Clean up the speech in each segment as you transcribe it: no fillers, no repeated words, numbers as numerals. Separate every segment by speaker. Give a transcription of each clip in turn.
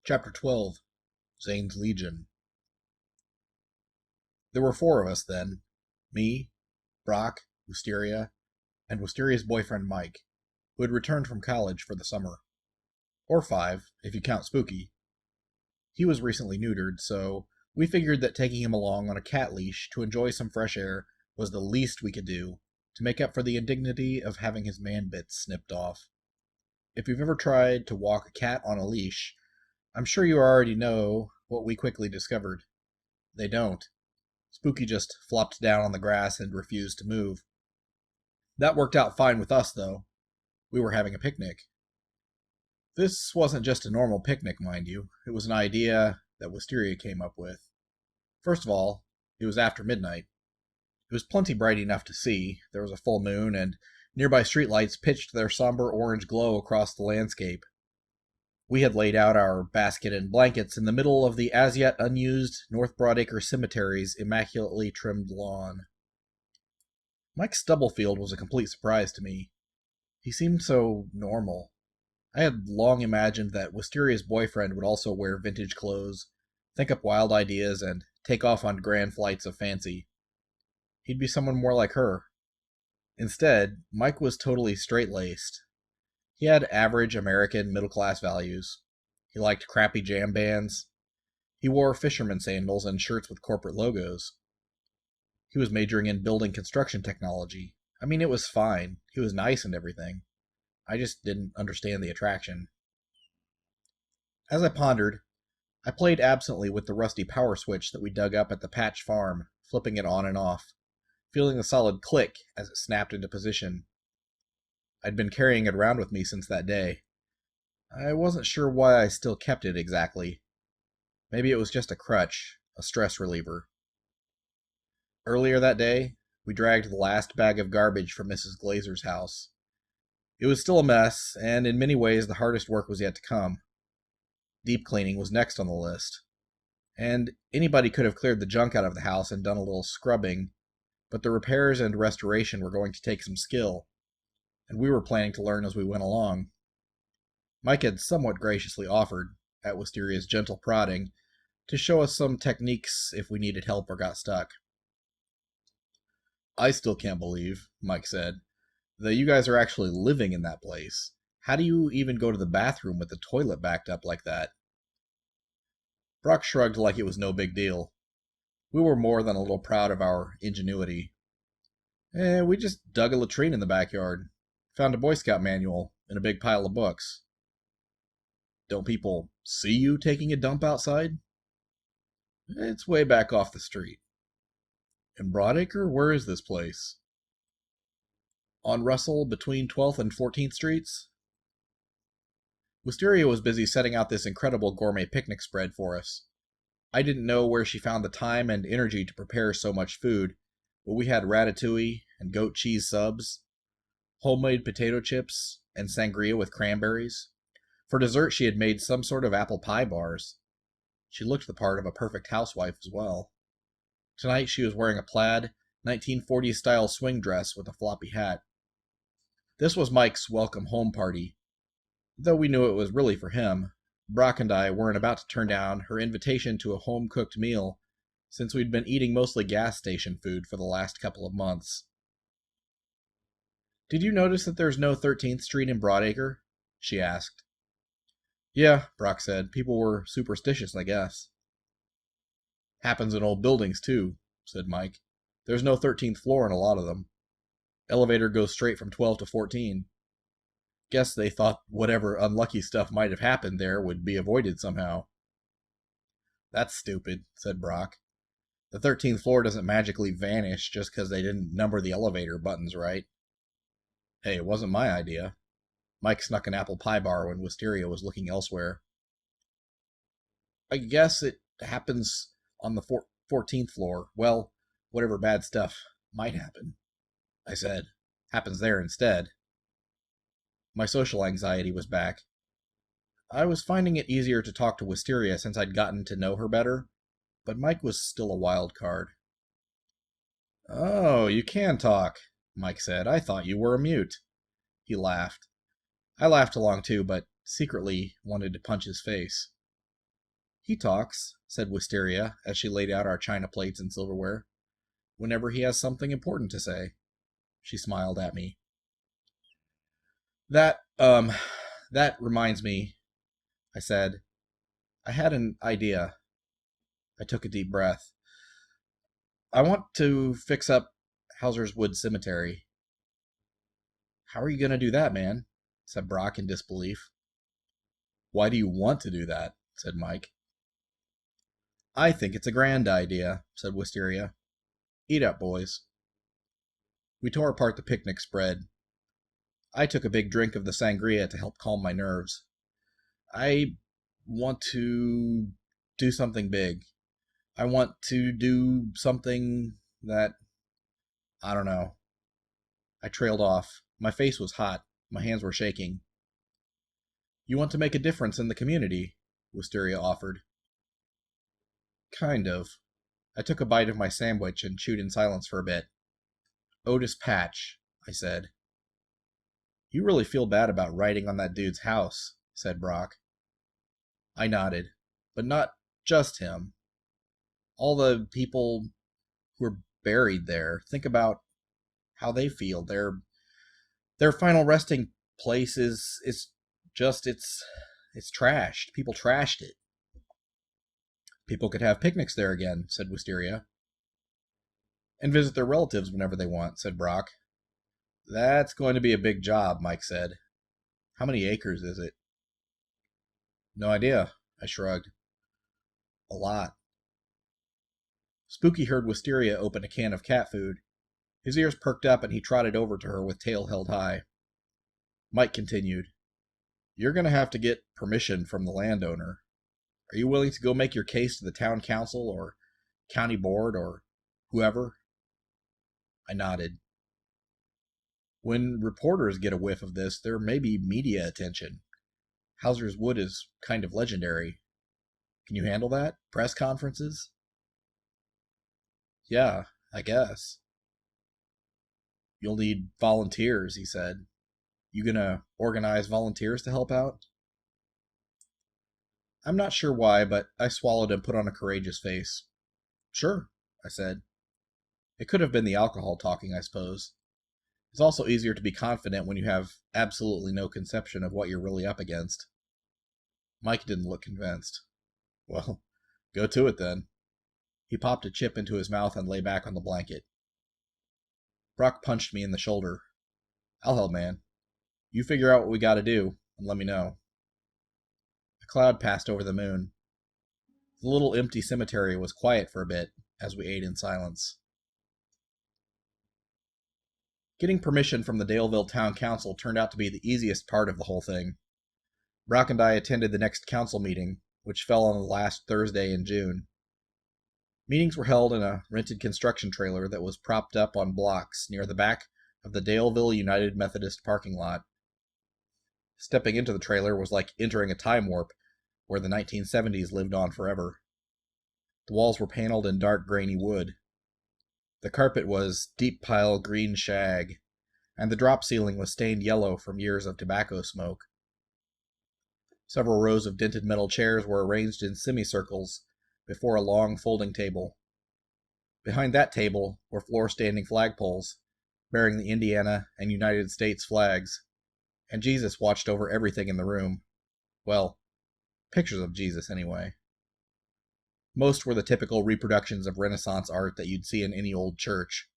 Speaker 1: Chapter 12 Zane's Legion. There were four of us then. Me, Brock, Wisteria, and Wisteria's boyfriend Mike, who had returned from college for the summer. Or five, if you count Spooky. He was recently neutered, so we figured that taking him along on a cat leash to enjoy some fresh air was the least we could do to make up for the indignity of having his man bits snipped off. If you've ever tried to walk a cat on a leash, I'm sure you already know what we quickly discovered. They don't. Spooky just flopped down on the grass and refused to move. That worked out fine with us, though. We were having a picnic. This wasn't just a normal picnic, mind you. It was an idea that Wisteria came up with. First of all, it was after midnight. It was plenty bright enough to see. There was a full moon, and nearby streetlights pitched their somber orange glow across the landscape. We had laid out our basket and blankets in the middle of the as-yet unused North Broadacre Cemetery's immaculately trimmed lawn. Mike Stubblefield was a complete surprise to me. He seemed so normal. I had long imagined that Wisteria's boyfriend would also wear vintage clothes, think up wild ideas, and take off on grand flights of fancy. He'd be someone more like her. Instead, Mike was totally straight-laced. He had average American middle-class values. He liked crappy jam bands. He wore fisherman sandals and shirts with corporate logos. He was majoring in building construction technology. I mean, it was fine. He was nice and everything. I just didn't understand the attraction. As I pondered, I played absently with the rusty power switch that we dug up at the Patch Farm, flipping it on and off, feeling the solid click as it snapped into position. I'd been carrying it around with me since that day. I wasn't sure why I still kept it exactly. Maybe it was just a crutch, a stress reliever. Earlier that day, we dragged the last bag of garbage from Mrs. Glazer's house. It was still a mess, and in many ways the hardest work was yet to come. Deep cleaning was next on the list. And anybody could have cleared the junk out of the house and done a little scrubbing, but the repairs and restoration were going to take some skill, and we were planning to learn as we went along. Mike had somewhat graciously offered, at Wisteria's gentle prodding, to show us some techniques if we needed help or got stuck. "I still can't believe," Mike said, "that you guys are actually living in that place. How do you even go to the bathroom with the toilet backed up like that?" Brock shrugged like it was no big deal. We were more than a little proud of our ingenuity. We just dug a latrine in the backyard. Found a Boy Scout manual in a big pile of books." "Don't people see you taking a dump outside?" "It's way back off the street." "In Broadacre? Where is this place?" "On Russell, between 12th and 14th Streets. Wisteria was busy setting out this incredible gourmet picnic spread for us. I didn't know where she found the time and energy to prepare so much food, but we had ratatouille and goat cheese subs, homemade potato chips, and sangria with cranberries. For dessert, she had made some sort of apple pie bars. She looked the part of a perfect housewife as well. Tonight she was wearing a plaid, 1940s-style swing dress with a floppy hat. This was Mike's welcome home party. Though we knew it was really for him, Brock and I weren't about to turn down her invitation to a home-cooked meal, since we'd been eating mostly gas station food for the last couple of months. "Did you notice that there's no 13th Street in Broadacre?" she asked. "Yeah," Brock said. "People were superstitious, I guess." "Happens in old buildings, too," said Mike. "There's no 13th floor in a lot of them. Elevator goes straight from 12 to 14. Guess they thought whatever unlucky stuff might have happened there would be avoided somehow." "That's stupid," said Brock. "The 13th floor doesn't magically vanish just because they didn't number the elevator buttons right." "Hey, it wasn't my idea." Mike snuck an apple pie bar when Wisteria was looking elsewhere. "I guess it happens on the 14th floor. Well, whatever bad stuff might happen," I said. "Happens there instead." My social anxiety was back. I was finding it easier to talk to Wisteria since I'd gotten to know her better, but Mike was still a wild card. "Oh, you can talk," Mike said. "I thought you were a mute." He laughed. I laughed along too, but secretly wanted to punch his face. He talks, said Wisteria as she laid out our china plates and silverware, whenever he has something important to say. She smiled at me. That reminds me, I said. I had an idea. I took a deep breath. I want to fix up Hauser's Wood Cemetery. How are you going to do that, man? Said Brock in disbelief. Why do you want to do that? Said Mike. I think it's a grand idea, said Wisteria. Eat up, boys. We tore apart the picnic spread. I took a big drink of the sangria to help calm my nerves. I want to do something big. I want to do something that... I don't know. I trailed off. My face was hot. My hands were shaking. You want to make a difference in the community? Wisteria offered. Kind of. I took a bite of my sandwich and chewed in silence for a bit. Otis Patch, I said. You really feel bad about writing on that dude's house, said Brock. I nodded. But not just him. All the people who are buried there. Think about how they feel. Their final resting place is it's trashed. People trashed it. People could have picnics there again, said Wisteria. And visit their relatives whenever they want, said Brock. That's going to be a big job, Mike said. How many acres is it? No idea, I shrugged. A lot. Spooky heard Wisteria open a can of cat food. His ears perked up and he trotted over to her with tail held high. Mike continued. You're going to have to get permission from the landowner. Are you willing to go make your case to the town council or county board or whoever? I nodded. When reporters get a whiff of this, there may be media attention. Hauser's Wood is kind of legendary. Can you handle that? Press conferences? Yeah, I guess. You'll need volunteers, he said. You gonna organize volunteers to help out? I'm not sure why, but I swallowed and put on a courageous face. Sure, I said. It could have been the alcohol talking, I suppose. It's also easier to be confident when you have absolutely no conception of what you're really up against. Mike didn't look convinced. Well, go to it then. He popped a chip into his mouth and lay back on the blanket. Brock punched me in the shoulder. I'll help, man. You figure out what we gotta do, and let me know. A cloud passed over the moon. The little empty cemetery was quiet for a bit as we ate in silence. Getting permission from the Daleville Town Council turned out to be the easiest part of the whole thing. Brock and I attended the next council meeting, which fell on the last Thursday in June. Meetings were held in a rented construction trailer that was propped up on blocks near the back of the Daleville United Methodist parking lot. Stepping into the trailer was like entering a time warp where the 1970s lived on forever. The walls were paneled in dark grainy wood. The carpet was deep pile green shag, and the drop ceiling was stained yellow from years of tobacco smoke. Several rows of dented metal chairs were arranged in semicircles before a long folding table. Behind that table were floor-standing flagpoles, bearing the Indiana and United States flags, and Jesus watched over everything in the room. Well, pictures of Jesus, anyway. Most were the typical reproductions of Renaissance art that you'd see in any old church,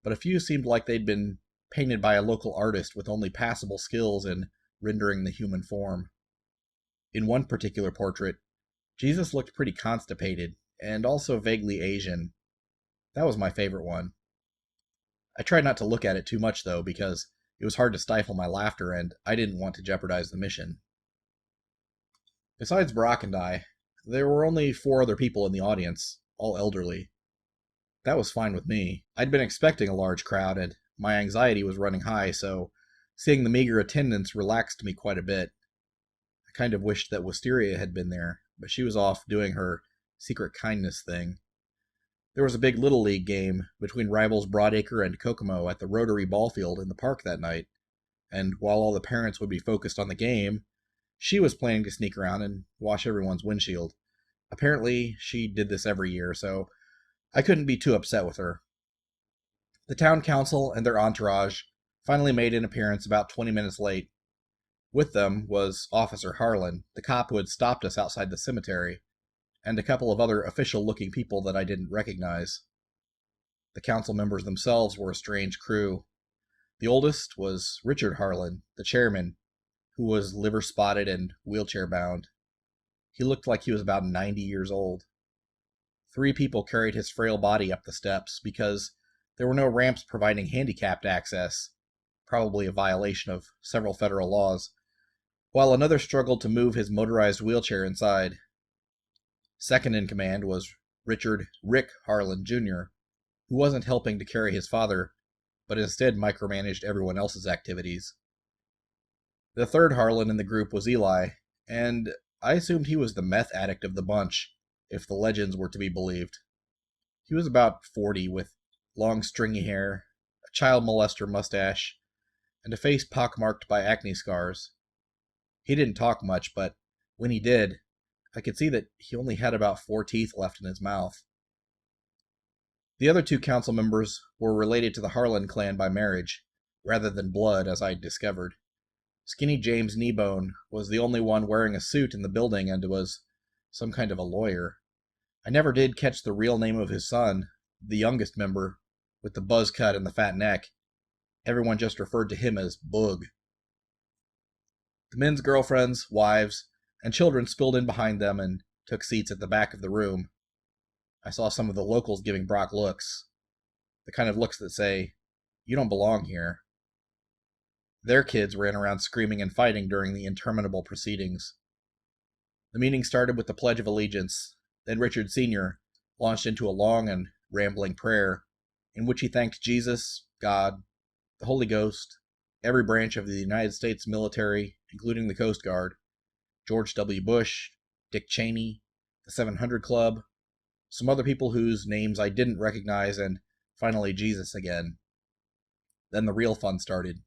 Speaker 1: but a few seemed like they'd been painted by a local artist with only passable skills in rendering the human form. In one particular portrait, Jesus looked pretty constipated, and also vaguely Asian. That was my favorite one. I tried not to look at it too much, though, because it was hard to stifle my laughter, and I didn't want to jeopardize the mission. Besides Brock and I, there were only 4 other people in the audience, all elderly. That was fine with me. I'd been expecting a large crowd, and my anxiety was running high, so seeing the meager attendance relaxed me quite a bit. I kind of wished that Wisteria had been there, but she was off doing her secret kindness thing. There was a big Little League game between rivals Broadacre and Kokomo at the Rotary ball field in the park that night, and while all the parents would be focused on the game, she was planning to sneak around and wash everyone's windshield, Apparently, she did this every year, so I couldn't be too upset with her. The town council and their entourage finally made an appearance about 20 minutes late. With them was Officer Harlan, the cop who had stopped us outside the cemetery, and a couple of other official-looking people that I didn't recognize. The council members themselves were a strange crew. The oldest was Richard Harlan, the chairman, who was liver-spotted and wheelchair-bound. He looked like he was about 90 years old. 3 people carried his frail body up the steps because there were no ramps providing handicapped access, probably a violation of several federal laws, while another struggled to move his motorized wheelchair inside. Second in command was Rick Harlan Jr., who wasn't helping to carry his father, but instead micromanaged everyone else's activities. The third Harlan in the group was Eli, and I assumed he was the meth addict of the bunch, if the legends were to be believed. He was about 40, with long stringy hair, a child molester mustache, and a face pockmarked by acne scars. He didn't talk much, but when he did, I could see that he only had about 4 teeth left in his mouth. The other 2 council members were related to the Harlan clan by marriage, rather than blood, as I'd discovered. Skinny James Kneebone was the only one wearing a suit in the building and was some kind of a lawyer. I never did catch the real name of his son, the youngest member, with the buzz cut and the fat neck. Everyone just referred to him as Boog. The men's girlfriends, wives, and children spilled in behind them and took seats at the back of the room. I saw some of the locals giving Brock looks. The kind of looks that say, "You don't belong here." Their kids ran around screaming and fighting during the interminable proceedings. The meeting started with the Pledge of Allegiance. Then Richard Sr. launched into a long and rambling prayer in which he thanked Jesus, God, the Holy Ghost, every branch of the United States military, including the Coast Guard, George W. Bush, Dick Cheney, the 700 Club, some other people whose names I didn't recognize, and finally Jesus again. Then the real fun started.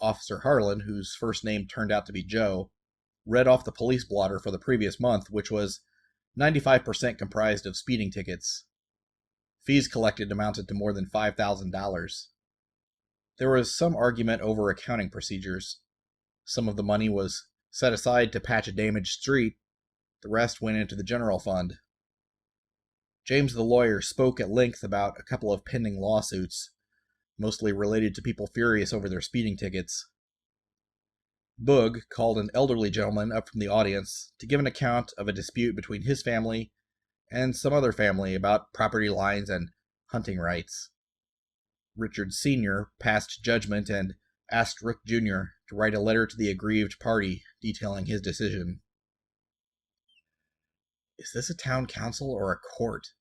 Speaker 1: Officer Harlan, whose first name turned out to be Joe, read off the police blotter for the previous month, which was 95% comprised of speeding tickets. Fees collected amounted to more than $5,000. There was some argument over accounting procedures. Some of the money was set aside to patch a damaged street. The rest went into the general fund. James the lawyer spoke at length about a couple of pending lawsuits, mostly related to people furious over their speeding tickets. Boog called an elderly gentleman up from the audience to give an account of a dispute between his family and some other family about property lines and hunting rights. Richard Sr. passed judgment and asked Rick Jr. to write a letter to the aggrieved party detailing his decision. "Is this a town council or a court?"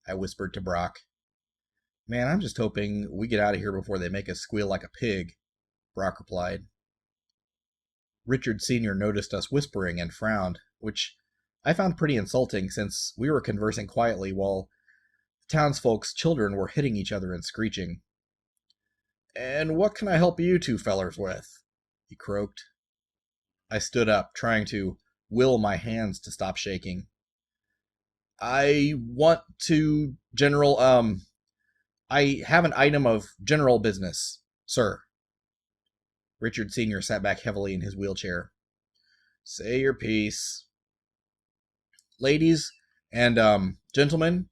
Speaker 1: I whispered to Brock. "Man, I'm just hoping we get out of here before they make us squeal like a pig," Brock replied. Richard Sr. noticed us whispering and frowned, which I found pretty insulting since we were conversing quietly while the townsfolk's children were hitting each other and screeching. "And what can I help you 2 fellers with?" he croaked. I stood up, trying to will my hands to stop shaking. "I want to, I have an item of general business, sir." Richard Sr. sat back heavily in his wheelchair. "Say your piece." "Ladies and, gentlemen,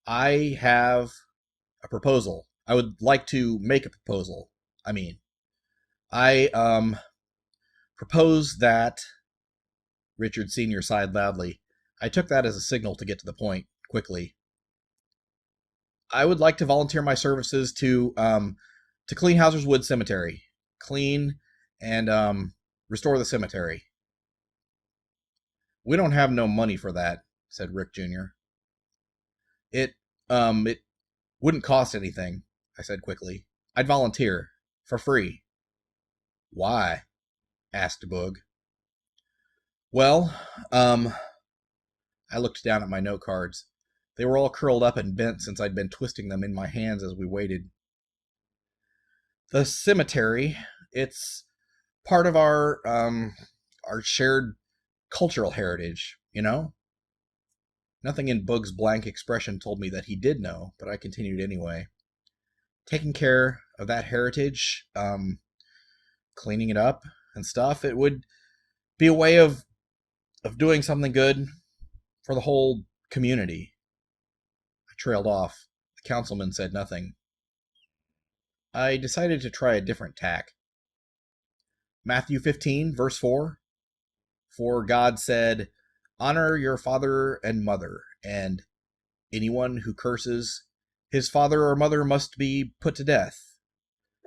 Speaker 1: I have a proposal. I would like to make a proposal. I propose that..." Richard Sr. sighed loudly. I took that as a signal to get to the point, quickly. "I would like to volunteer my services to clean Hauser's Wood Cemetery. Clean and, restore the cemetery." "We don't have no money for that," said Rick Jr. It wouldn't cost anything," I said quickly. "I'd volunteer. For free." "Why?" asked Boog. "Well, I looked down at my note cards. They were all curled up and bent since I'd been twisting them in my hands as we waited. "The cemetery, it's part of our shared cultural heritage, you know? Nothing in Boog's blank expression told me that he did know, but I continued anyway. Taking care of that heritage, cleaning it up and stuff, it would be a way of doing something good for the whole community. I trailed off. The councilman said nothing. I decided to try a different tack. Matthew 15, verse 4. For God said, honor your father and mother, and anyone who curses his father or mother must be put to death.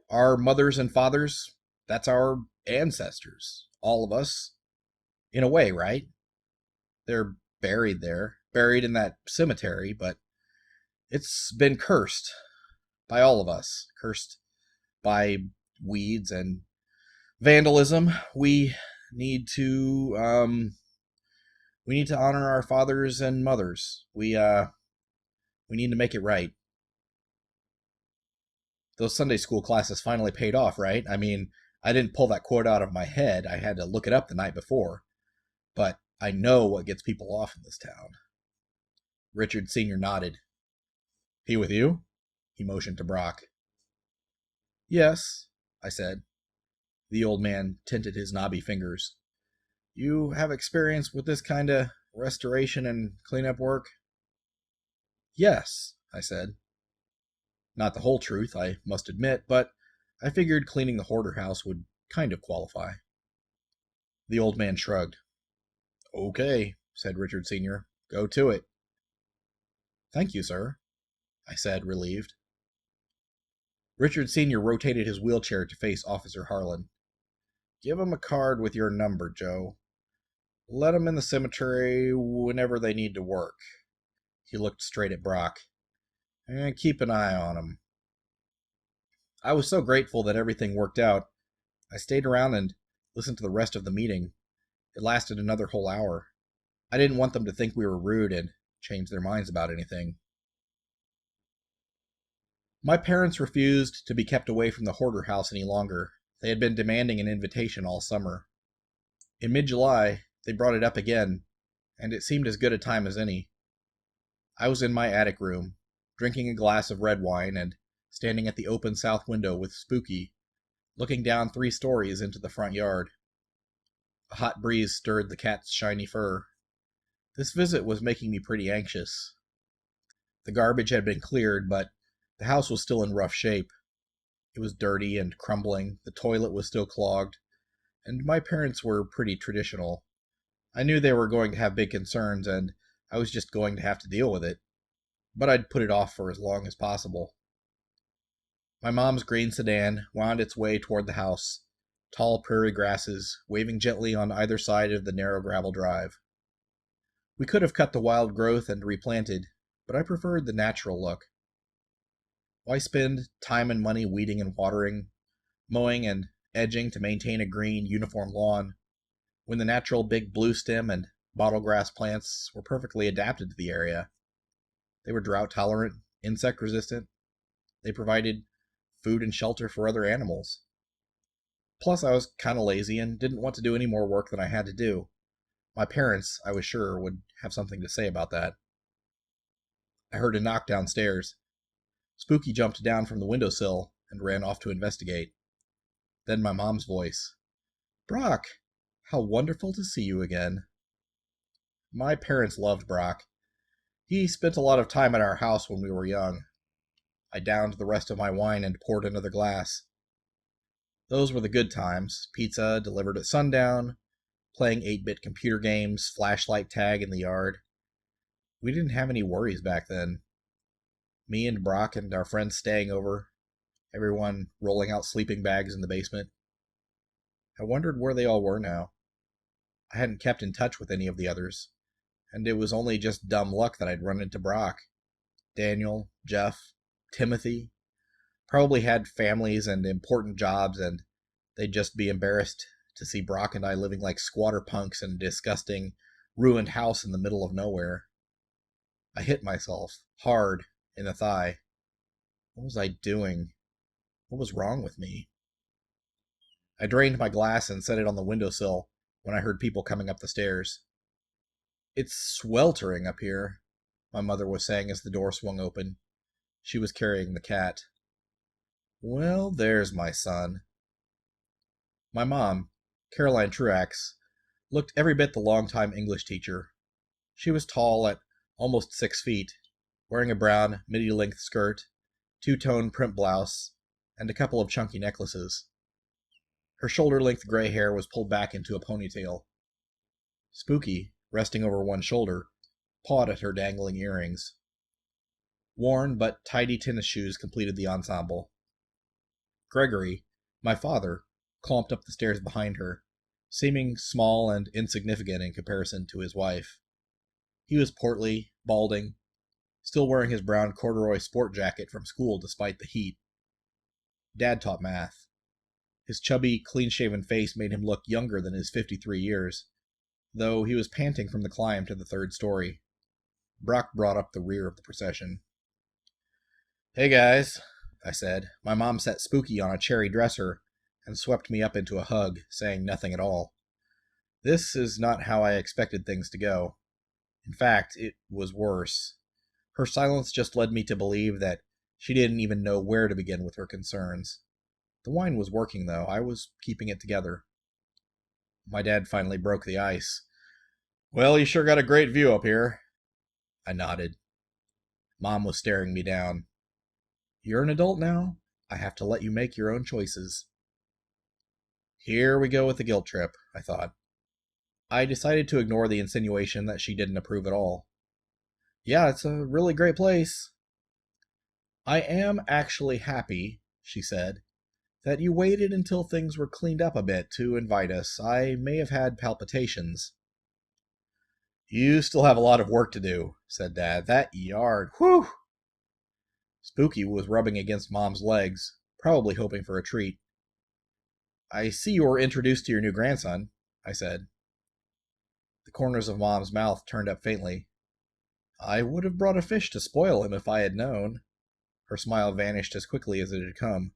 Speaker 1: Our mothers and fathers, that's our ancestors. All of us. In a way, right? They're buried there, buried in that cemetery, but it's been cursed by all of us. Cursed by weeds and vandalism. We need to honor our fathers and mothers. We need to make it right. Those Sunday school classes finally paid off, right? I mean, I didn't pull that quote out of my head. I had to look it up the night before. But I know what gets people off in this town. Richard Sr. nodded. He with you? He motioned to Brock. Yes, I said. The old man tinted his knobby fingers. You have experience with this kind of restoration and cleanup work? Yes, I said. Not the whole truth, I must admit, but I figured cleaning the hoarder house would kind of qualify. The old man shrugged. Okay, said Richard Sr. Go to it. Thank you, sir, I said, relieved. Richard Sr. rotated his wheelchair to face Officer Harlan. Give 'em a card with your number, Joe. Let 'em in the cemetery whenever they need to work. He looked straight at Brock. And keep an eye on 'em. I was so grateful that everything worked out. I stayed around and listened to the rest of the meeting. It lasted another whole hour. I didn't want them to think we were rude and change their minds about anything. My parents refused to be kept away from the hoarder house any longer. They had been demanding an invitation all summer. In mid-July, they brought it up again, and it seemed as good a time as any. I was in my attic room, drinking a glass of red wine and standing at the open south window with Spooky, looking down 3 stories into the front yard. A hot breeze stirred the cat's shiny fur. This visit was making me pretty anxious. The garbage had been cleared, but the house was still in rough shape. It was dirty and crumbling, the toilet was still clogged, and my parents were pretty traditional. I knew they were going to have big concerns, and I was just going to have to deal with it. But I'd put it off for as long as possible. My mom's green sedan wound its way toward the house, tall prairie grasses waving gently on either side of the narrow gravel drive. We could have cut the wild growth and replanted, but I preferred the natural look. Why spend time and money weeding and watering, mowing and edging to maintain a green, uniform lawn, when the natural big blue stem and bottle grass plants were perfectly adapted to the area? They were drought tolerant, insect resistant. They provided food and shelter for other animals. Plus, I was kind of lazy and didn't want to do any more work than I had to do. My parents, I was sure, would have something to say about that. I heard a knock downstairs. Spooky jumped down from the windowsill and ran off to investigate. Then my mom's voice. Brock, how wonderful to see you again. My parents loved Brock. He spent a lot of time at our house when we were young. I downed the rest of my wine and poured another glass. Those were the good times. Pizza delivered at sundown, playing 8-bit computer games, flashlight tag in the yard. We didn't have any worries back then. Me and Brock and our friends staying over, everyone rolling out sleeping bags in the basement. I wondered where they all were now. I hadn't kept in touch with any of the others, and it was only just dumb luck that I'd run into Brock. Daniel, Jeff, Timothy probably had families and important jobs, and they'd just be embarrassed to see Brock and I living like squatter punks in a disgusting, ruined house in the middle of nowhere. I hit myself, hard, in the thigh. What was I doing? What was wrong with me? I drained my glass and set it on the windowsill when I heard people coming up the stairs. It's sweltering up here, my mother was saying as the door swung open. She was carrying the cat. Well, there's my son. My mom, Caroline Truax, looked every bit the long-time English teacher. She was tall at almost 6 feet, wearing a brown midi-length skirt, two-tone print blouse, and a couple of chunky necklaces. Her shoulder-length gray hair was pulled back into a ponytail. Spooky, resting over one shoulder, pawed at her dangling earrings. Worn but tidy tennis shoes completed the ensemble. Gregory, my father, clumped up the stairs behind her, seeming small and insignificant in comparison to his wife. He was portly, balding, still wearing his brown corduroy sport jacket from school despite the heat. Dad taught math. His chubby, clean-shaven face made him look younger than his 53 years, though he was panting from the climb to the 3rd story. Brock brought up the rear of the procession. Hey guys, I said. My mom set Spooky on a cherry dresser and swept me up into a hug, saying nothing at all. This is not how I expected things to go. In fact, it was worse. Her silence just led me to believe that she didn't even know where to begin with her concerns. The wine was working, though. I was keeping it together. My dad finally broke the ice. Well, you sure got a great view up here. I nodded. Mom was staring me down. You're an adult now. I have to let you make your own choices. Here we go with the guilt trip, I thought. I decided to ignore the insinuation that she didn't approve at all. Yeah, it's a really great place. I am actually happy, she said, that you waited until things were cleaned up a bit to invite us. I may have had palpitations. You still have a lot of work to do, said Dad. That yard, whew! Spooky was rubbing against Mom's legs, probably hoping for a treat. I see you were introduced to your new grandson, I said. The corners of Mom's mouth turned up faintly. I would have brought a fish to spoil him if I had known. Her smile vanished as quickly as it had come.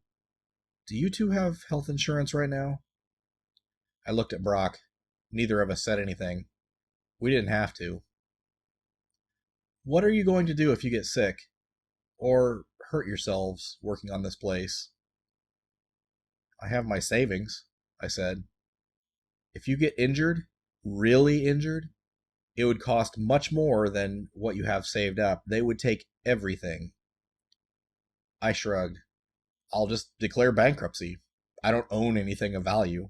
Speaker 1: Do you two have health insurance right now? I looked at Brock. Neither of us said anything. We didn't have to. What are you going to do if you get sick? Or hurt yourselves working on this place? I have my savings, I said. If you get injured, really injured, it would cost much more than what you have saved up. They would take everything. I shrugged. I'll just declare bankruptcy. I don't own anything of value.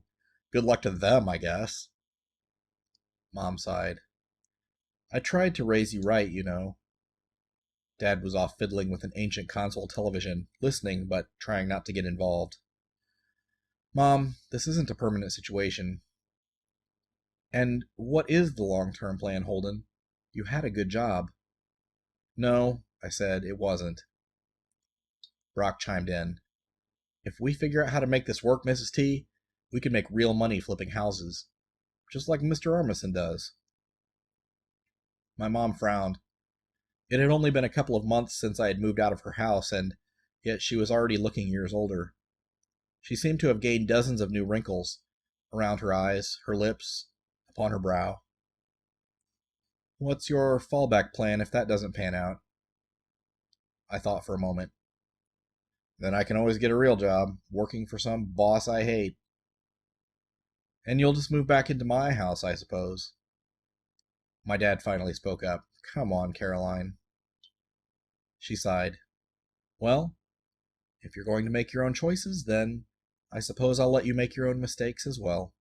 Speaker 1: Good luck to them, I guess. Mom sighed. I tried to raise you right, you know. Dad was off fiddling with an ancient console television, listening but trying not to get involved. Mom, this isn't a permanent situation. And what is the long-term plan, Holden? You had a good job. No, I said, it wasn't. Brock chimed in. If we figure out how to make this work, Mrs. T, we could make real money flipping houses. Just like Mr. Armisen does. My mom frowned. It had only been a couple of months since I had moved out of her house, and yet she was already looking years older. She seemed to have gained dozens of new wrinkles, around her eyes, her lips, upon her brow. What's your fallback plan if that doesn't pan out? I thought for a moment. Then I can always get a real job, working for some boss I hate. And you'll just move back into my house, I suppose. My dad finally spoke up. Come on, Caroline. She sighed. Well, if you're going to make your own choices, then I suppose I'll let you make your own mistakes as well.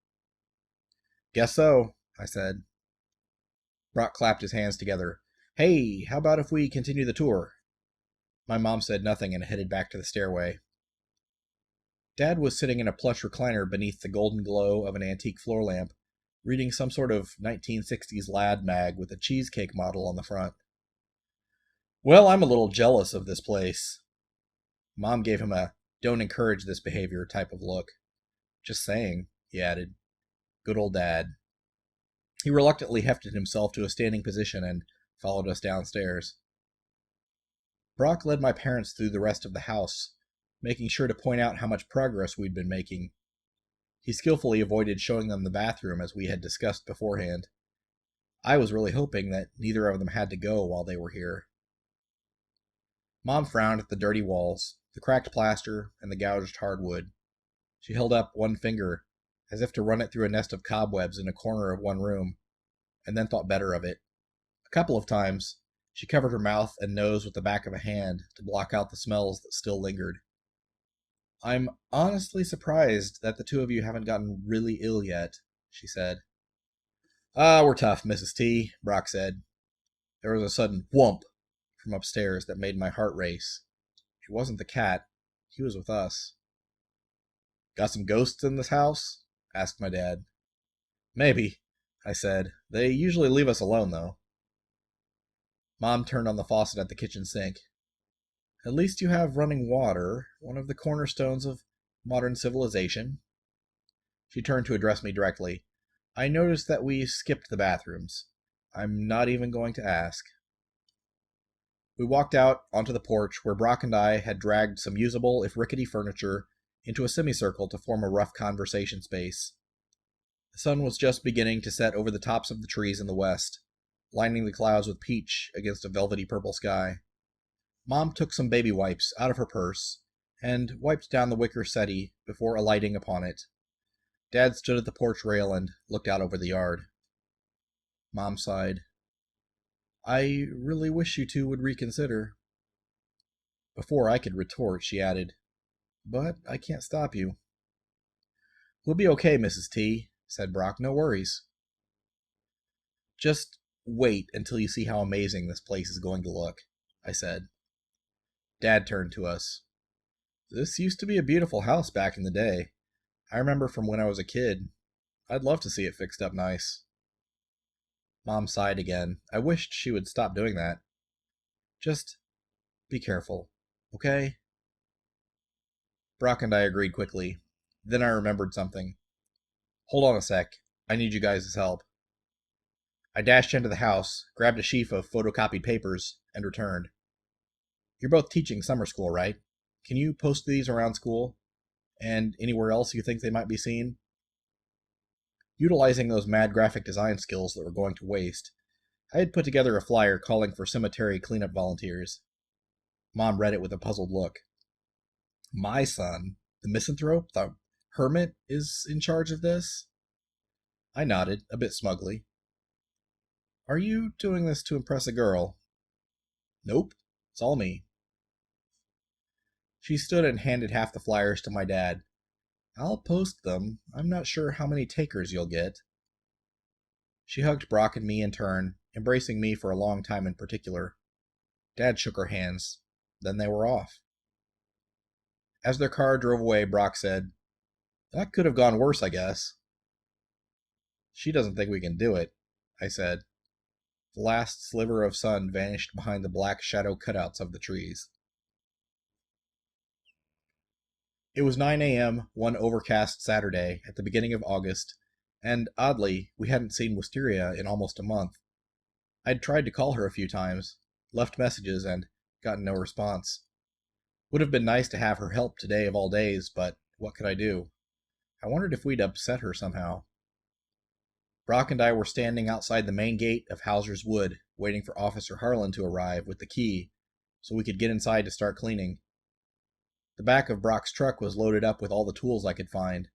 Speaker 1: Guess so, I said. Brock clapped his hands together. Hey, how about if we continue the tour? My mom said nothing and headed back to the stairway. Dad was sitting in a plush recliner beneath the golden glow of an antique floor lamp, reading some sort of 1960s lad mag with a cheesecake model on the front. Well, I'm a little jealous of this place. Mom gave him a don't encourage this behavior type of look. Just saying, he added. Good old Dad. He reluctantly hefted himself to a standing position and followed us downstairs. Brock led my parents through the rest of the house, making sure to point out how much progress we'd been making. He skillfully avoided showing them the bathroom as we had discussed beforehand. I was really hoping that neither of them had to go while they were here. Mom frowned at the dirty walls, the cracked plaster, and the gouged hardwood. She held up one finger, as if to run it through a nest of cobwebs in a corner of one room, and then thought better of it. A couple of times, she covered her mouth and nose with the back of a hand to block out the smells that still lingered. "I'm honestly surprised that the two of you haven't gotten really ill yet," she said. We're tough, Mrs. T," Brock said. There was a sudden whump from upstairs that made my heart race. It wasn't the cat. He was with us. "Got some ghosts in this house?" asked my dad. "Maybe," I said. "They usually leave us alone, though." Mom turned on the faucet at the kitchen sink. "At least you have running water, one of the cornerstones of modern civilization." She turned to address me directly. "I noticed that we skipped the bathrooms. I'm not even going to ask." We walked out onto the porch where Brock and I had dragged some usable, if rickety, furniture into a semicircle to form a rough conversation space. The sun was just beginning to set over the tops of the trees in the west, lining the clouds with peach against a velvety purple sky. Mom took some baby wipes out of her purse and wiped down the wicker settee before alighting upon it. Dad stood at the porch rail and looked out over the yard. Mom sighed. "I really wish you two would reconsider." Before I could retort, she added, "But I can't stop you." "We'll be okay, Mrs. T," said Brock. "No worries." "Just wait until you see how amazing this place is going to look," I said. Dad turned to us. "This used to be a beautiful house back in the day. I remember from when I was a kid. I'd love to see it fixed up nice." Mom sighed again. I wished she would stop doing that. "Just be careful, okay?" Brock and I agreed quickly. Then I remembered something. "Hold on a sec. I need you guys' help." I dashed into the house, grabbed a sheaf of photocopied papers, and returned. "You're both teaching summer school, right? Can you post these around school? And anywhere else you think they might be seen?" Utilizing those mad graphic design skills that were going to waste, I had put together a flyer calling for cemetery cleanup volunteers. Mom read it with a puzzled look. "My son, the misanthrope, the hermit, is in charge of this?" I nodded, a bit smugly. "Are you doing this to impress a girl?" "Nope, it's all me." She stood and handed half the flyers to my dad. "I'll post them. I'm not sure how many takers you'll get." She hugged Brock and me in turn, embracing me for a long time in particular. Dad shook her hands. Then they were off. As their car drove away, Brock said, "That could have gone worse, I guess." "She doesn't think we can do it," I said. The last sliver of sun vanished behind the black shadow cutouts of the trees. It was 9 a.m. one overcast Saturday at the beginning of August, and oddly, we hadn't seen Wisteria in almost a month. I'd tried to call her a few times, left messages, and gotten no response. Would have been nice to have her help today of all days, but what could I do? I wondered if we'd upset her somehow. Brock and I were standing outside the main gate of Hauser's Wood, waiting for Officer Harlan to arrive with the key, so we could get inside to start cleaning. The back of Brock's truck was loaded up with all the tools I could find.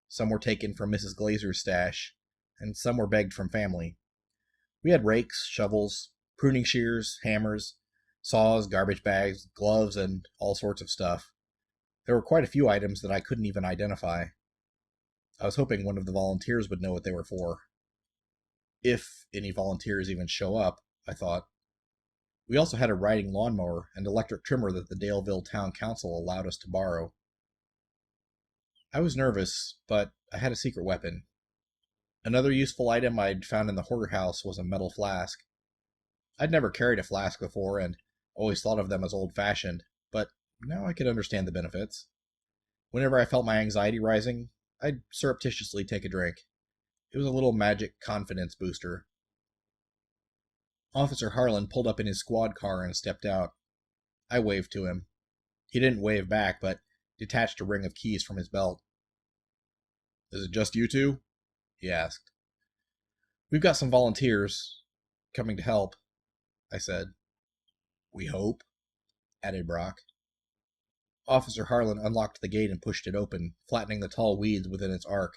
Speaker 1: Some were taken from Mrs. Glazer's stash, and some were begged from family. We had rakes, shovels, pruning shears, hammers, saws, garbage bags, gloves, and all sorts of stuff. There were quite a few items that I couldn't even identify. I was hoping one of the volunteers would know what they were for. If any volunteers even show up, I thought. We also had a riding lawnmower and electric trimmer that the Daleville Town Council allowed us to borrow. I was nervous, but I had a secret weapon. Another useful item I'd found in the hoarder house was a metal flask. I'd never carried a flask before and always thought of them as old-fashioned, but now I could understand the benefits. Whenever I felt my anxiety rising, I'd surreptitiously take a drink. It was a little magic confidence booster. Officer Harlan pulled up in his squad car and stepped out. I waved to him. He didn't wave back, but detached a ring of keys from his belt. "Is it just you two?" he asked. We've got some volunteers coming to help, I said. We hope, added Brock. Officer Harlan unlocked the gate and pushed it open, flattening the tall weeds within its arc.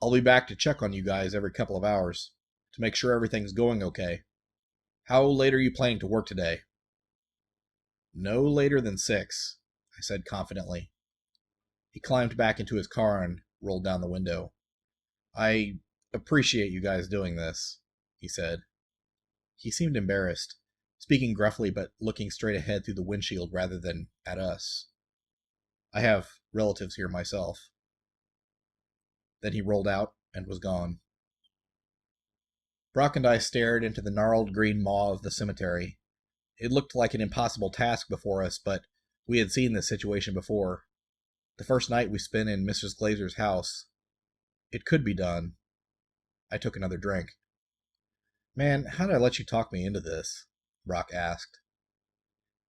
Speaker 1: I'll be back to check on you guys every couple of hours, to make sure everything's going okay. How late are you planning to work today? No later than 6, I said confidently. He climbed back into his car and rolled down the window. I appreciate you guys doing this, he said. He seemed embarrassed, speaking gruffly but looking straight ahead through the windshield rather than at us. I have relatives here myself. Then he rolled out and was gone. Brock and I stared into the gnarled green maw of the cemetery. It looked like an impossible task before us, but we had seen this situation before. The first night we spent in Mrs. Glazer's house. It could be done. I took another drink. Man, how did I let you talk me into this? Brock asked.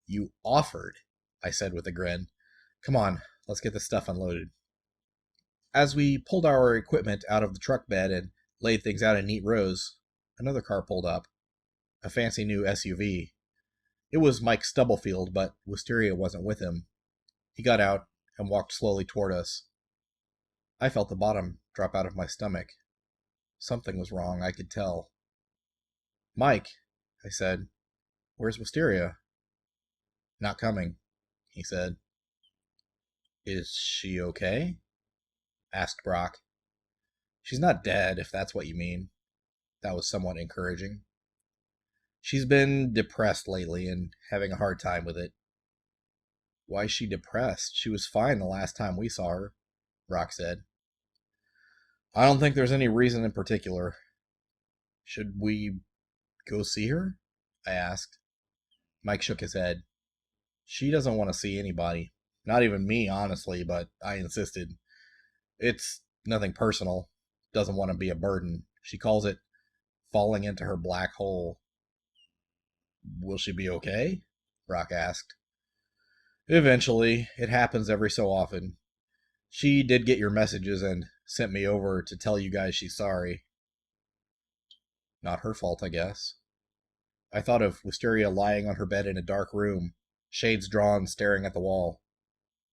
Speaker 1: You offered, I said with a grin. Come on, let's get this stuff unloaded. As we pulled our equipment out of the truck bed and laid things out in neat rows, another car pulled up. A fancy new SUV. It was Mike Stubblefield, but Wisteria wasn't with him. He got out and walked slowly toward us. I felt the bottom drop out of my stomach. Something was wrong, I could tell. Mike, I said, where's Wisteria? Not coming, he said. Is she okay? Asked Brock. She's not dead, if that's what you mean. That was somewhat encouraging. She's been depressed lately and having a hard time with it. Why is she depressed? She was fine the last time we saw her, Brock said. I don't think there's any reason in particular. Should we go see her? I asked. Mike shook his head. She doesn't want to see anybody. Not even me, honestly, but I insisted. It's nothing personal. Doesn't want to be a burden. She calls it falling into her black hole. Will she be okay? Brock asked. Eventually. It happens every so often. She did get your messages and sent me over to tell you guys she's sorry. Not her fault, I guess. I thought of Wisteria lying on her bed in a dark room, shades drawn, staring at the wall.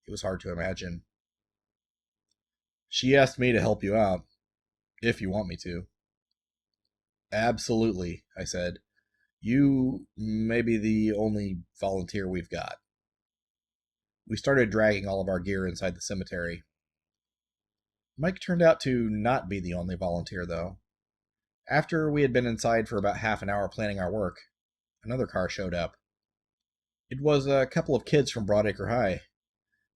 Speaker 1: It was hard to imagine. She asked me to help you out, if you want me to. Absolutely, I said. You may be the only volunteer we've got. We started dragging all of our gear inside the cemetery. Mike turned out to not be the only volunteer, though. After we had been inside for about half an hour planning our work, another car showed up. It was a couple of kids from Broadacre High.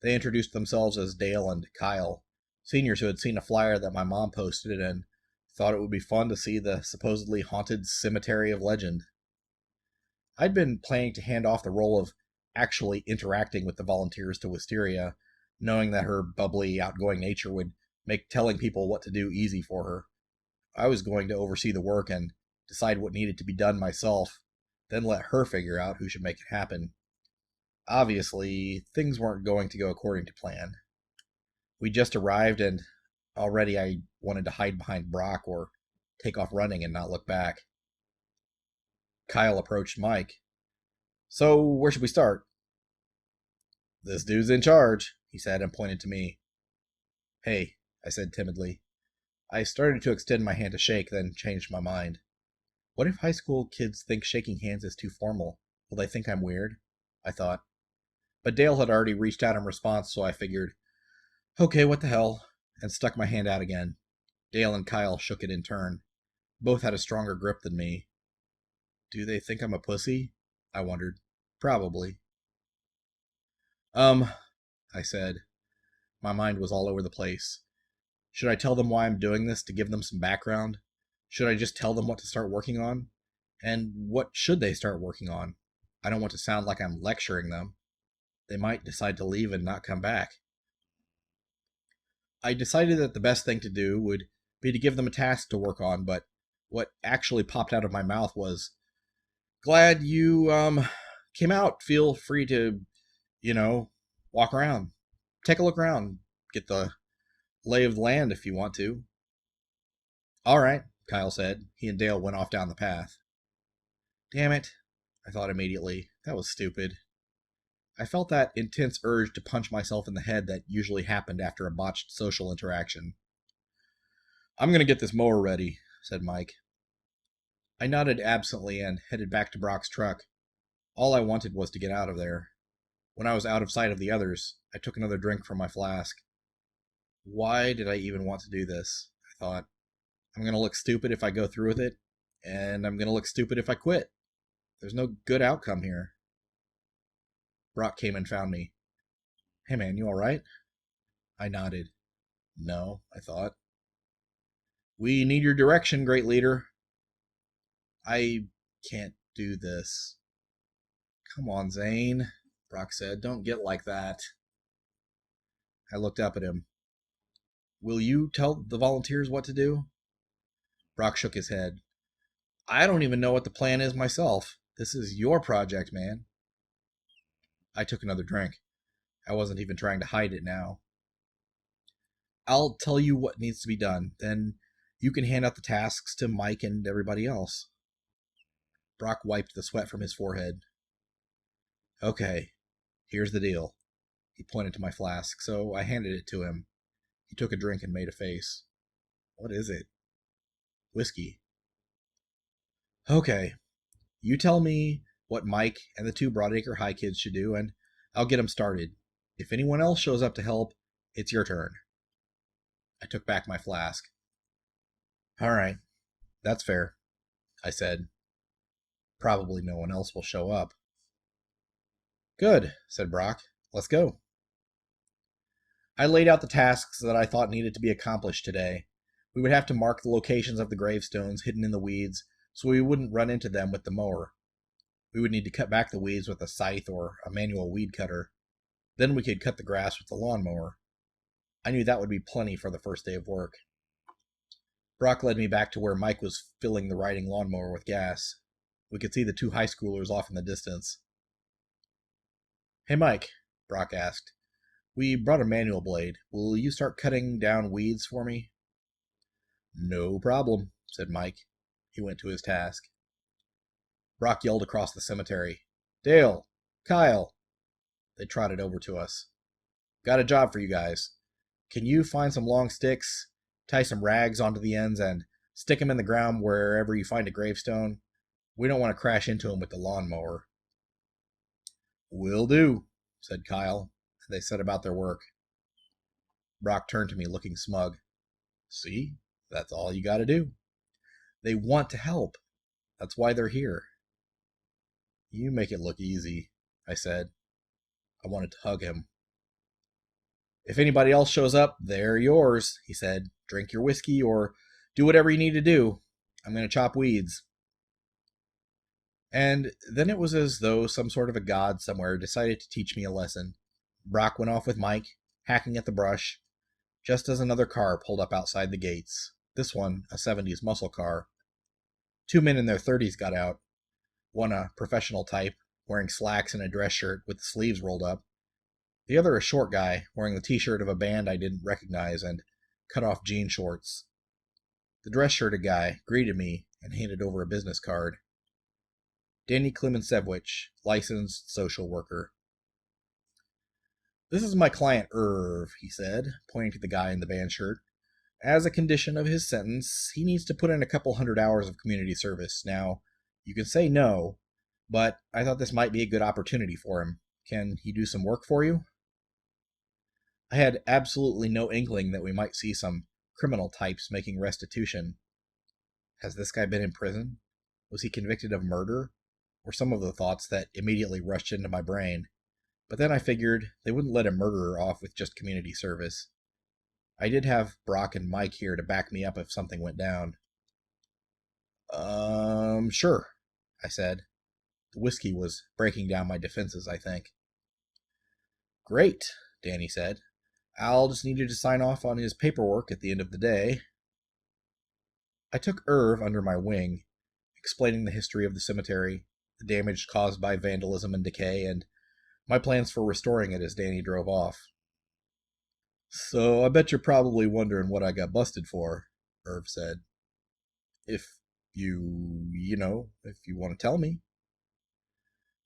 Speaker 1: They introduced themselves as Dale and Kyle, seniors who had seen a flyer that my mom posted and thought it would be fun to see the supposedly haunted cemetery of legend. I'd been planning to hand off the role of actually interacting with the volunteers to Wisteria, knowing that her bubbly, outgoing nature would make telling people what to do easy for her. I was going to oversee the work and decide what needed to be done myself, then let her figure out who should make it happen. Obviously, things weren't going to go according to plan. We just arrived, and already I wanted to hide behind Brock or take off running and not look back. Kyle approached Mike. So, where should we start? This dude's in charge, he said and pointed to me. Hey, I said timidly. I started to extend my hand to shake, then changed my mind. What if high school kids think shaking hands is too formal? Will they think I'm weird? I thought. But Dale had already reached out in response, so I figured, okay, what the hell, and stuck my hand out again. Dale and Kyle shook it in turn. Both had a stronger grip than me. Do they think I'm a pussy? I wondered. Probably. I said. My mind was all over the place. Should I tell them why I'm doing this to give them some background? Should I just tell them what to start working on? And what should they start working on? I don't want to sound like I'm lecturing them. They might decide to leave and not come back. I decided that the best thing to do would be to give them a task to work on, but what actually popped out of my mouth was, glad you, came out. Feel free to, walk around. Take a look around. Get the lay of the land if you want to. All right, Kyle said. He and Dale went off down the path. Damn it, I thought immediately. That was stupid. I felt that intense urge to punch myself in the head that usually happened after a botched social interaction. I'm going to get this mower ready, said Mike. I nodded absently and headed back to Brock's truck. All I wanted was to get out of there. When I was out of sight of the others, I took another drink from my flask. Why did I even want to do this? I thought. I'm going to look stupid if I go through with it, and I'm going to look stupid if I quit. There's no good outcome here. Brock came and found me. Hey man, you alright? I nodded. No, I thought. We need your direction, great leader. I can't do this. Come on, Zane, Brock said. Don't get like that. I looked up at him. Will you tell the volunteers what to do? Brock shook his head. I don't even know what the plan is myself. This is your project, man. I took another drink. I wasn't even trying to hide it now. I'll tell you what needs to be done. Then you can hand out the tasks to Mike and everybody else. Brock wiped the sweat from his forehead. Okay, here's the deal. He pointed to my flask, so I handed it to him. He took a drink and made a face. What is it? Whiskey. Okay, you tell me what Mike and the 2 Broadacre High kids should do, and I'll get them started. If anyone else shows up to help, it's your turn. I took back my flask. All right, that's fair, I said. Probably no one else will show up. Good, said Brock. Let's go. I laid out the tasks that I thought needed to be accomplished today. We would have to mark the locations of the gravestones hidden in the weeds so we wouldn't run into them with the mower. We would need to cut back the weeds with a scythe or a manual weed cutter. Then we could cut the grass with the lawnmower. I knew that would be plenty for the first day of work. Brock led me back to where Mike was filling the riding lawnmower with gas. We could see the 2 high schoolers off in the distance. Hey Mike, Brock asked. We brought a manual blade. Will you start cutting down weeds for me? No problem, said Mike. He went to his task. Brock yelled across the cemetery. Dale! Kyle! They trotted over to us. Got a job for you guys. Can you find some long sticks, tie some rags onto the ends, and stick them in the ground wherever you find a gravestone? We don't want to crash into them with the lawnmower. Will do, said Kyle, and they set about their work. Brock turned to me looking smug. See? That's all you gotta do. They want to help. That's why they're here. You make it look easy, I said. I wanted to hug him. If anybody else shows up, they're yours, he said. Drink your whiskey or do whatever you need to do. I'm going to chop weeds. And then it was as though some sort of a god somewhere decided to teach me a lesson. Brock went off with Mike, hacking at the brush, just as another car pulled up outside the gates. This one, a 70s muscle car. 2 men in their 30s got out. One a professional type, wearing slacks and a dress shirt with the sleeves rolled up. The other a short guy, wearing the t-shirt of a band I didn't recognize and cut-off jean shorts. The dress-shirted guy greeted me and handed over a business card. Danny Klimensevich, licensed social worker. This is my client Irv, he said, pointing to the guy in the band shirt. As a condition of his sentence, he needs to put in a couple 100 hours of community service. Now, you can say no, but I thought this might be a good opportunity for him. Can he do some work for you? I had absolutely no inkling that we might see some criminal types making restitution. Has this guy been in prison? Was he convicted of murder? Were some of the thoughts that immediately rushed into my brain. But then I figured they wouldn't let a murderer off with just community service. I did have Brock and Mike here to back me up if something went down. Sure, I said. The whiskey was breaking down my defenses, I think. Great, Danny said. I'll just need you to sign off on his paperwork at the end of the day. I took Irv under my wing, explaining the history of the cemetery, the damage caused by vandalism and decay, and my plans for restoring it as Danny drove off. So I bet you're probably wondering what I got busted for, Irv said. If if you want to tell me.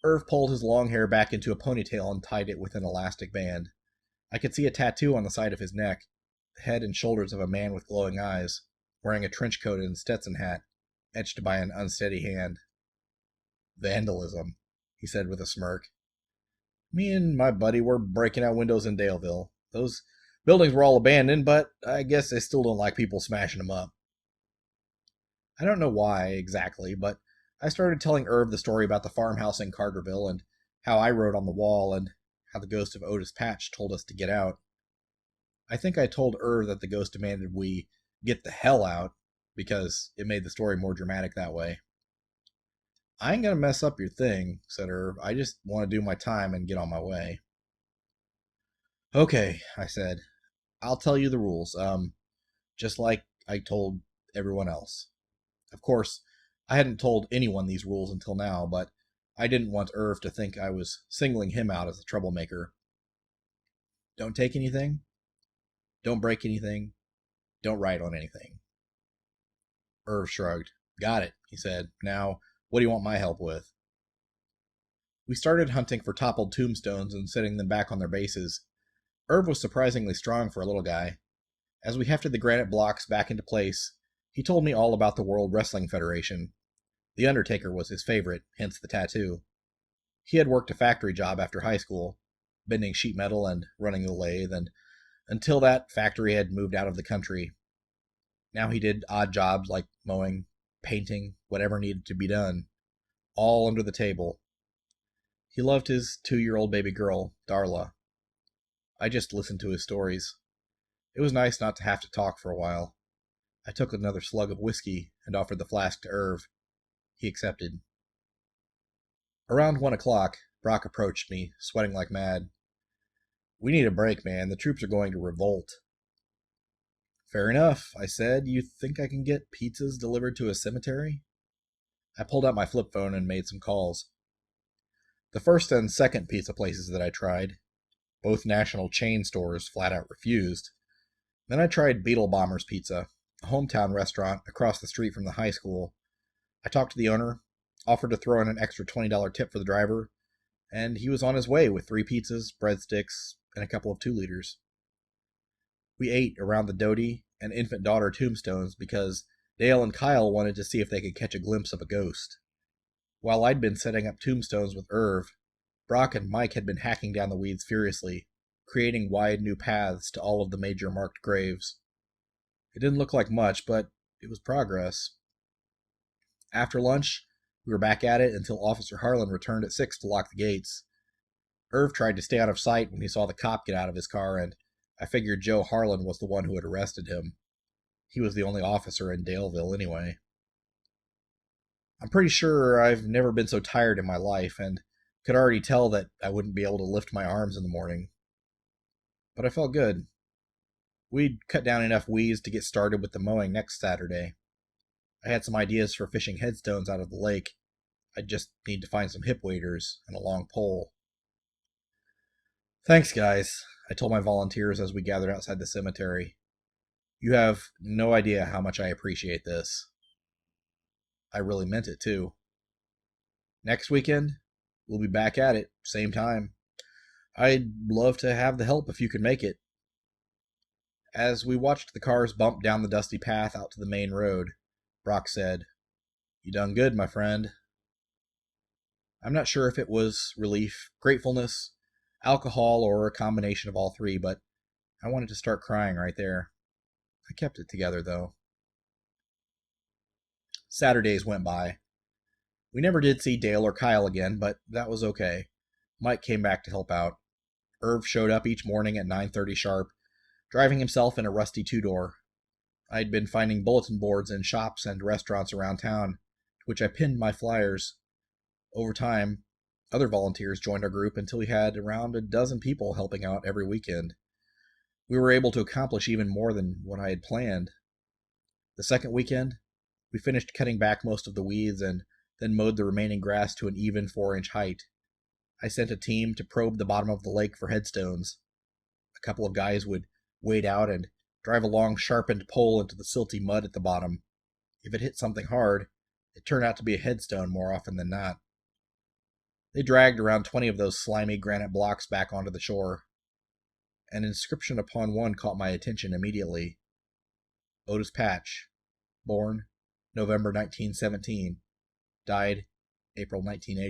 Speaker 1: Irv pulled his long hair back into a ponytail and tied it with an elastic band. I could see a tattoo on the side of his neck, the head and shoulders of a man with glowing eyes, wearing a trench coat and Stetson hat, etched by an unsteady hand. Vandalism, he said with a smirk. Me and my buddy were breaking out windows in Daleville. Those buildings were all abandoned, but I guess they still don't like people smashing them up. I don't know why exactly, but I started telling Irv the story about the farmhouse in Carterville and how I wrote on the wall and how the ghost of Otis Patch told us to get out. I think I told Irv that the ghost demanded we get the hell out because it made the story more dramatic that way. I ain't gonna mess up your thing, said Irv. I just want to do my time and get on my way. Okay, I said. I'll tell you the rules, just like I told everyone else. Of course, I hadn't told anyone these rules until now, but I didn't want Irv to think I was singling him out as a troublemaker. Don't take anything. Don't break anything. Don't write on anything. Irv shrugged. Got it, he said. Now, what do you want my help with? We started hunting for toppled tombstones and setting them back on their bases. Irv was surprisingly strong for a little guy. As we hefted the granite blocks back into place, he told me all about the World Wrestling Federation. The Undertaker was his favorite, hence the tattoo. He had worked a factory job after high school, bending sheet metal and running the lathe, and until that factory had moved out of the country. Now he did odd jobs like mowing, painting, whatever needed to be done, all under the table. He loved his 2-year-old baby girl, Darla. I just listened to his stories. It was nice not to have to talk for a while. I took another slug of whiskey and offered the flask to Irv. He accepted. Around 1 o'clock, Brock approached me, sweating like mad. We need a break, man. The troops are going to revolt. Fair enough, I said. You think I can get pizzas delivered to a cemetery? I pulled out my flip phone and made some calls. The first and second pizza places that I tried, both national chain stores, flat out refused. Then I tried Beetle Bombers Pizza, a hometown restaurant across the street from the high school. I talked to the owner, offered to throw in an extra $20 tip for the driver, and he was on his way with 3 pizzas, breadsticks, and a couple of 2-liters. We ate around the Doty and infant daughter tombstones because Dale and Kyle wanted to see if they could catch a glimpse of a ghost. While I'd been setting up tombstones with Irv, Brock and Mike had been hacking down the weeds furiously, creating wide new paths to all of the major marked graves. It didn't look like much, but it was progress. After lunch, we were back at it until Officer Harlan returned at 6 to lock the gates. Irv tried to stay out of sight when he saw the cop get out of his car, and I figured Joe Harlan was the one who had arrested him. He was the only officer in Daleville anyway. I'm pretty sure I've never been so tired in my life, and could already tell that I wouldn't be able to lift my arms in the morning. But I felt good. We'd cut down enough weeds to get started with the mowing next Saturday. I had some ideas for fishing headstones out of the lake. I'd just need to find some hip waders and a long pole. Thanks, guys, I told my volunteers as we gathered outside the cemetery. You have no idea how much I appreciate this. I really meant it, too. Next weekend, we'll be back at it, same time. I'd love to have the help if you could make it. As we watched the cars bump down the dusty path out to the main road, Brock said, You done good, my friend. I'm not sure if it was relief, gratefulness, alcohol, or a combination of all 3, but I wanted to start crying right there. I kept it together, though. Saturdays went by. We never did see Dale or Kyle again, but that was okay. Mike came back to help out. Irv showed up each morning at 9:30 sharp, driving himself in a rusty 2-door. I'd been finding bulletin boards in shops and restaurants around town, to which I pinned my flyers. Over time, other volunteers joined our group until we had around a dozen people helping out every weekend. We were able to accomplish even more than what I had planned. The second weekend, we finished cutting back most of the weeds and then mowed the remaining grass to an even 4-inch height. I sent a team to probe the bottom of the lake for headstones. A couple of guys would wade out and drive a long sharpened pole into the silty mud at the bottom. if it hit something hard, it turned out to be a headstone more often than not. They dragged around 20 of those slimy granite blocks back onto the shore. An inscription upon one caught my attention immediately. Otis Patch, born November 1917, died April 1980.